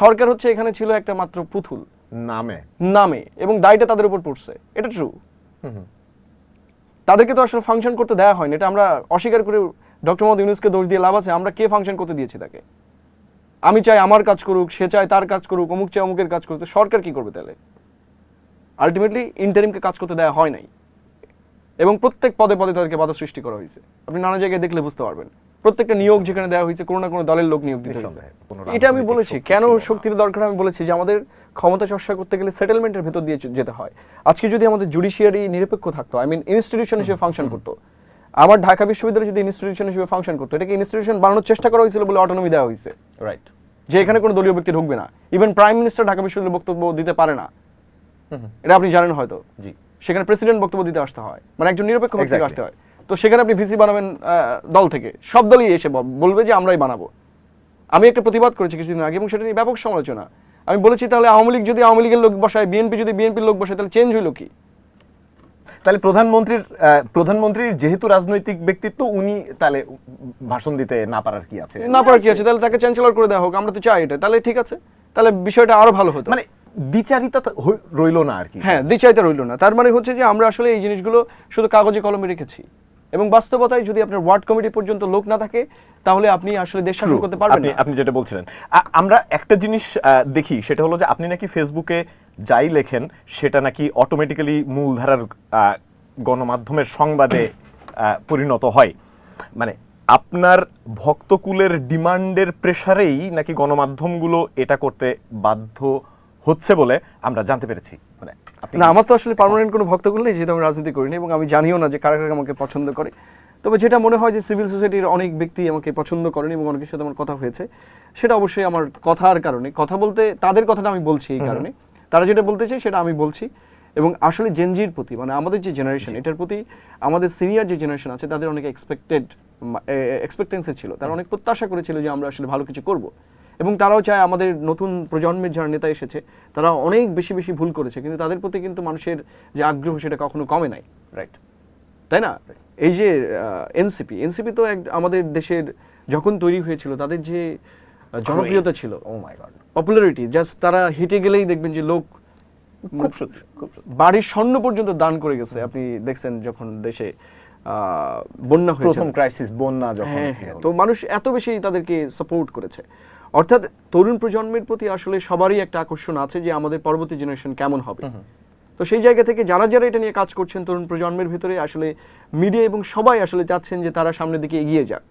সরকার হচ্ছে এখানে ছিল একটা মাত্র পুতুল নামে, এবং দায়টা তাদের উপর পড়ছে, এটা ট্রু। তাদেরকে তো আসলে ফাংশন করতে দেওয়া হয়নি, এটা আমরা অস্বীকার করে ডক্টর মোহাম্মদ ইউনূসকে দোষ দিয়ে লাভ আছে? আমরা কে ফাংশন করতে দিয়েছি তাকে? আমি চাই আমার কাজ করুক, সে চায় তার কাজ করুক, অমুক চাই অমুকের কাজ করতে, সরকার কি করবে তাহলে? আলটিমেটলি ইন্টারিমকে কাজ করতে দেওয়া হয় নাই, এবং প্রত্যেক পদে পদে তাদেরকে বাধা সৃষ্টি করা হয়েছে। আপনি নানা জায়গায় দেখলে বুঝতে পারবেন, প্রত্যেকটা নিয়োগ যেখানে দেওয়া হয়েছে কোনো না কোনো দলের লোক নিয়োগ দিতে হয়েছে। এটা আমি বলেছি কেন শক্তির দরকার, আমি বলেছি যে আমাদের ক্ষমতা চর্চা করতে গেলে সেটেলমেন্টের ভেতর দিয়ে যেতে হয়। আজকে যদি আমাদের জুডিশিয়ারি নিরপেক্ষ থাকতো, আই মিন ইনস্টিটিউশন হিসেবে ফাংশন করতো, আমার ঢাকা বিশ্ববিদ্যালয় যদি ইনস্টিটিউশন হিসেবে ফাংশন করতো, এটাকে ইনস্টিটিউশন বানানোর চেষ্টা করা হয়েছিল বলে অটোনমি দেওয়া হয়েছে, রাইট, যে এখানে কোনো দলীয় ব্যক্তি ঢুকবে না, ইভেন প্রাইম মিনিস্টার ঢাকা বিশ্ববিদ্যালয়ে বক্তব্য দিতে পারে না, এটা আপনি জানেন হয়তো। জি, সেখানে প্রেসিডেন্ট বক্তব্য দিতে আসতে হয়, মানে একজন নিরপেক্ষ ব্যক্তিকে আসতে হয়। তো সেখানে আপনি ভিসি বানাবেন দল থেকে, সব দলই এসে বলবে যে আমরাই বানাবো। আমি একটা প্রতিবাদ করেছি কিছুদিন আগে, এবং সেটা নিয়ে ব্যাপক সমালোচনা। আমি বলেছি তাহলে আওয়ামী লীগ যদি আওয়ামী লীগের লোক বসায়, বিএনপি যদি বিএনপির লোক বসায়, তাহলে চেঞ্জ হইল কি? তাহলে প্রধানমন্ত্রীর যেহেতু রাজনৈতিক ব্যক্তিত্ব, উনি তাহলে ভাষণ দিতে না পারার কি আছে? তাহলে তাকে চ্যান্সেলর করে দেওয়া হোক, আমরা তো চাই এটা। তাহলে ঠিক আছে, তাহলে বিষয়টা আরো ভালো হতো। মানে দ্বিচারিতা রইল না আর কি। হ্যাঁ, দ্বিচারিতা রইল না। তার মানে হচ্ছে যে আমরা আসলে এই জিনিসগুলো শুধু কাগজে কলমে রেখেছি, এবং বাস্তবতায় যদি আপনার ওয়ার্ড কমিটি পর্যন্ত লোক না থাকে, তাহলে আপনি আসলে দেশ শাসন করতে পারবেন না। আপনি যেটা বলছিলেন, আমরা একটা জিনিস দেখি, সেটা হলো যে আপনি নাকি ফেসবুকে যাই লেখেন সেটা নাকি অটোমেটিক্যালি মূলধারার গণমাধ্যমের সংবাদে পরিণত হয়। মানে আপনার ভক্তকুলের ডিমান্ডের প্রেসারেই নাকি গণমাধ্যমগুলো এটা করতে বাধ্য হচ্ছে বলে আমরা জানতে পেরেছি। মানে না, আমার তো আসলে পার্মানেন্ট কোনো ভক্তকুল নেই, যেহেতু আমি রাজনীতি করিনি, এবং আমি জানিও না যে কারা কারা আমাকে পছন্দ করে। তবে যেটা মনে হয় যে সিভিল সোসাইটির অনেক ব্যক্তি আমাকে পছন্দ করেন, এবং অনেকের সাথে আমার কথা হয়েছে, সেটা অবশ্যই আমার কথার কারণে। কথা বলতে তাদের কথাটা আমি বলছি এই কারণে, তারা যেটা বলতে চাই সেটা আমি বলছি। এবং আসলে জেনজির প্রতি, মানে আমাদের যে জেনারেশন, এটার প্রতি আমাদের সিনিয়র যে জেনারেশন আছে, তাদের অনেক এক্সপেক্টেন্সি ছিল, তারা অনেক প্রত্যাশা করেছিল যে আমরা আসলে ভালো কিছু করব, এবং তারাও চায় আমাদের নতুন প্রজন্মের যারা নেতা এসেছে তারা অনেক বেশি বেশি ভুল করেছে, কিন্তু তাদের প্রতি কিন্তু মানুষের যে আগ্রহ সেটা কখনো কমে নাই, রাইট, তাই না? এই যে এনসিপি তো আমাদের দেশের যখন তৈরি হয়েছিল, তাদের যে জনপ্রিয়তা ছিল, ও মাই গড, পপুলারিটি, জাস্ট তারা হেঁটে গেলেই দেখবেন যে লোক খুব বাড়ির স্বর্ণ পর্যন্ত দান করে গেছে। আপনি দেখছেন যখন দেশে বন্যা হয়েছে, প্রথম ক্রাইসিস বন্যা যখন, তো মানুষ এত বেশি তাদেরকে সাপোর্ট করেছে। অর্থাৎ তরুণ প্রজন্মের প্রতি আসলে সবারই একটা আকর্ষণ আছে যে আমাদের পরবর্তী জেনারেশন কেমন হবে। তো সেই জায়গা থেকে যারা যারা এটা নিয়ে কাজ করছেন তরুণ প্রজন্মের ভিতরে, আসলে মিডিয়া এবং সবাই আসলে চাচ্ছেন যে তারা সামনের দিকে এগিয়ে যাক।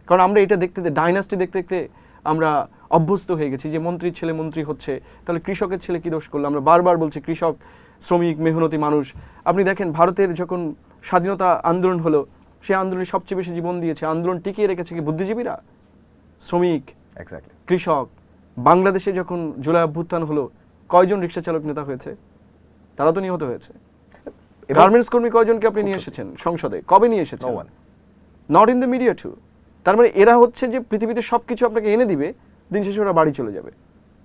কারণ আমরা এটা দেখতে ডাইনাস্টি দেখতে দেখতে আমরা অভ্যস্ত হয়ে গেছি যে মন্ত্রীর ছেলে মন্ত্রী হচ্ছে, তাহলে কৃষকের ছেলে কি দোষ করলো? আমরা বারবার বলছি কৃষক, শ্রমিক, মেহনতি মানুষ। আপনি দেখেন ভারতের যখন স্বাধীনতা আন্দোলন হলো, সেই আন্দোলনে সবচেয়ে বেশি জীবন দিয়েছে, আন্দোলন টিকিয়ে রেখেছে কি? বুদ্ধিজীবীরা, শ্রমিক, কৃষক। বাংলাদেশে যখন জুলাই অভ্যুত্থান হলো, কয়জন রিক্সা চালক নেতা হয়েছে? তারা তো নিহত হয়েছে। গার্মেন্টস কর্মী কয়জনকে আপনি নিয়ে এসেছেন সংসদে? কবে নিয়ে এসেছেন? Not in the media too. তার মানে এরা হচ্ছে যে পৃথিবীতে সবকিছু আপনাকে এনে দিবে, দিন শেষে ওরা বাড়ি চলে যাবে।